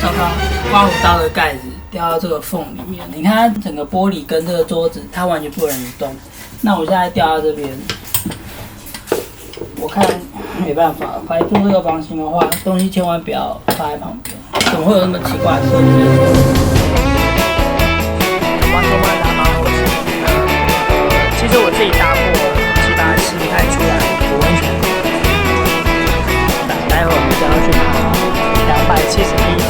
糟糕，刮胡刀的盖子掉到这个缝里面，你看它整个玻璃跟这个桌子，它完全不能移动。那我现在掉到这边，我看没办法，排出这个房型的话，东西千万不要放在旁边，怎么会有那么奇怪的设计？其实我自己搭过7、8次才出来的温泉。待会我们就要去爬271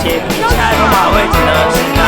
阶梯，现在通往的位置呢是在。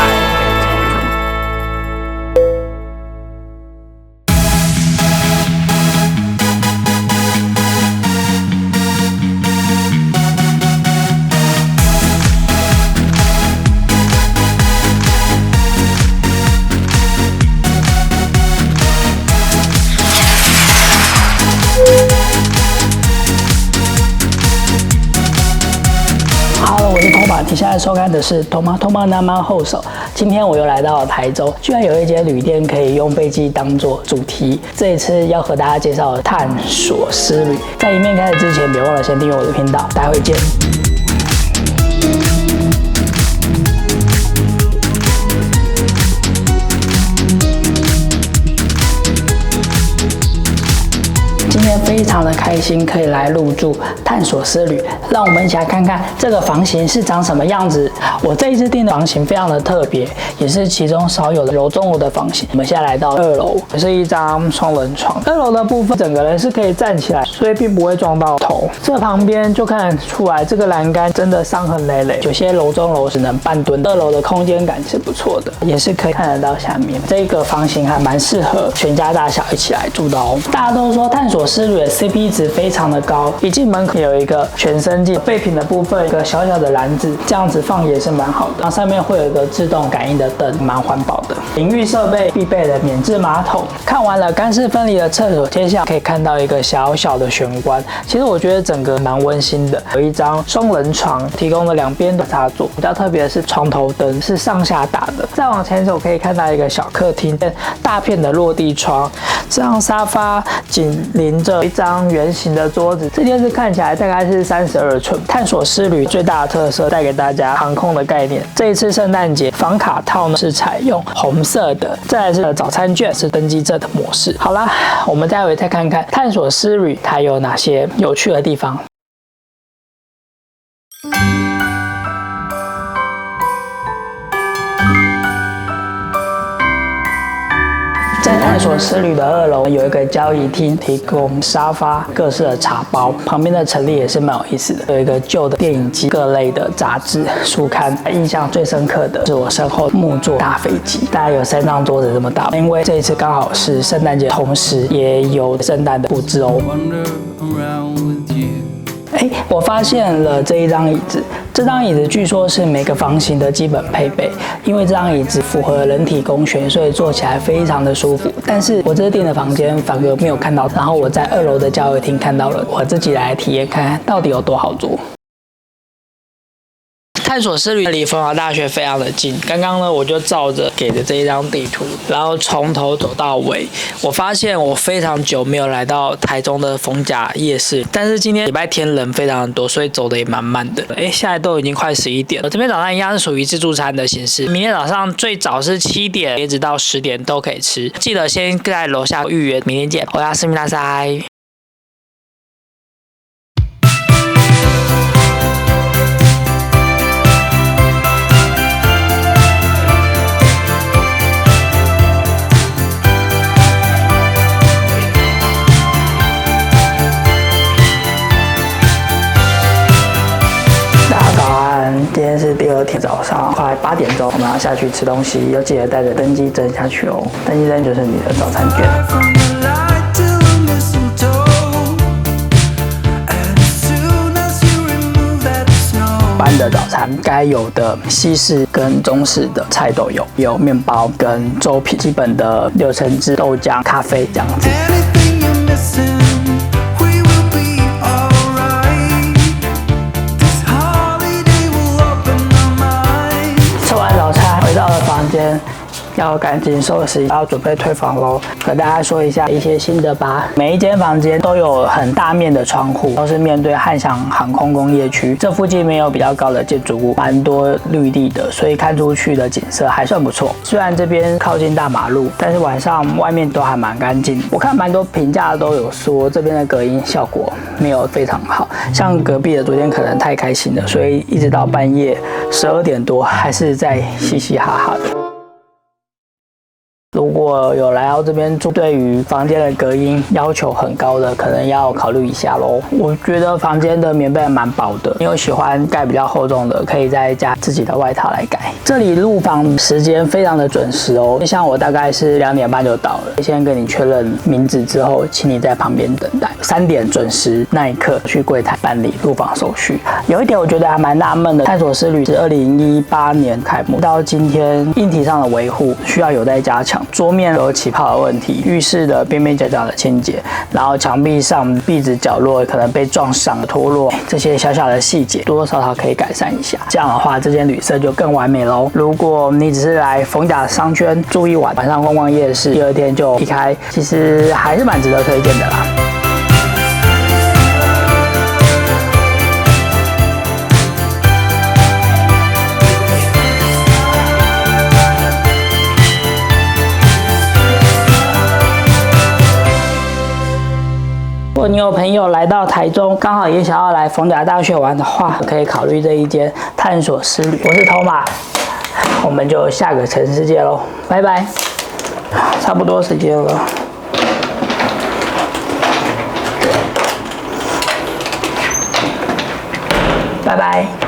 你现在收看的是《Toma那么后手》。今天我又来到了台州，居然有一间旅店可以用飞机当做主题。这一次要和大家介绍探索丝旅。在影片开始之前，别忘了先订阅我的频道。待会见。今天非常的开心，可以来入住探索丝旅。让我们一起来看看这个房型是长什么样子。我这一次订的房型非常的特别，也是其中少有的楼中楼的房型。我们现在来到2楼，也是一张双人床。2楼的部分，整个人是可以站起来，所以并不会撞到头。这旁边就看得出来，这个栏杆真的伤痕累累。有些楼中楼只能半蹲。2楼的空间感是不错的，也是可以看得到下面。这个房型还蛮适合全家大小一起来住的哦。大家都说探索丝旅的 CP 值非常的高，一进门口有一个全身镜，备品的部分有一个小小的篮子，这样子放也是蛮好的。然后上面会有一个自动感应的灯，蛮环保的。淋浴设备必备的免治马桶。看完了干湿分离的厕所，接下来可以看到一个小小的玄关。其实我觉得整个蛮温馨的，有一张双人床，提供了2边的插座。比较特别的是床头灯是上下打的。再往前走可以看到一个小客厅，大片的落地窗，这张沙发紧邻着一张圆形的桌子。这电视看起来大概是32寸。探索丝旅最大的特色带给大家航空的概念。这一次圣诞节房卡套呢是采用红色的，再来是早餐券是登机证的模式。好啦，我们待会再看看探索丝旅它有哪些有趣的地方。在探索丝旅的2楼有一个交易厅，提供沙发、各式的茶包。旁边的陈列也是蛮有意思的，有一个旧的电影机、各类的杂志、书刊。印象最深刻的是我身后木座大飞机，大概有3张桌子这么大。因为这一次刚好是圣诞节，同时也有圣诞的布置哦。我发现了这一张椅子，这张椅子据说是每个房型的基本配备，因为这张椅子符合人体工学，所以坐起来非常的舒服。但是我这次订的房间反而没有看到，然后我在2楼的交友厅看到了，我自己来体验看看到底有多好坐。探索丝旅离逢甲大学非常的近，刚刚呢我就照着给的这一张地图，然后从头走到尾。我发现我非常久没有来到台中的逢甲夜市，但是今天礼拜天人非常的多，所以走的也蛮慢的。现在都已经快11点了。这边早上一样是属于自助餐的形式，明天早上最早是7点，一直到10点都可以吃。记得先在楼下预约，明天见。我要斯密拉塞。今天是第2天早上，快8点钟，我们要下去吃东西，要记得带着登机证下去哦。登机证就是你的早餐券。班的早餐该有的西式跟中式的菜都有，有面包跟粥品，基本的6层制豆浆、咖啡这样子。到了房间，要赶紧收拾，要准备退房喽。和大家说一下一些心得吧。每一间房间都有很大面的窗户，都是面对汉翔航空工业区。这附近没有比较高的建筑物，蛮多绿地的，所以看出去的景色还算不错。虽然这边靠近大马路，但是晚上外面都还蛮干净。我看蛮多评价都有说这边的隔音效果没有非常好，像隔壁的昨天可能太开心了，所以一直到半夜12点多还是在嘻嘻哈哈的。如果有来到这边住，对于房间的隔音要求很高的，可能要考虑一下咯。我觉得房间的棉被蛮薄的，你有喜欢盖比较厚重的，可以再加自己的外套来盖。这里入房时间非常的准时哦，像我大概是2点半就到了，先跟你确认名字之后，请你在旁边等待，3点准时那一刻去柜台办理入房手续。有一点我觉得还蛮纳闷的，探索之旅是2018年开幕，到今天硬体上的维护需要有待加强。桌面有起泡的问题，浴室的边边角角的清洁，然后墙壁上壁纸角落可能被撞伤脱落，这些小小的细节多多少少可以改善一下。这样的话，这间旅社就更完美喽。如果你只是来逢甲商圈住一晚，晚上逛逛夜市，第2天就离开，其实还是蛮值得推荐的啦。如果你有朋友来到台中，刚好也想要来逢甲大学玩的话，可以考虑这一间探索之旅。我是头马，我们就下个城市见喽，拜拜。差不多时间了，拜拜。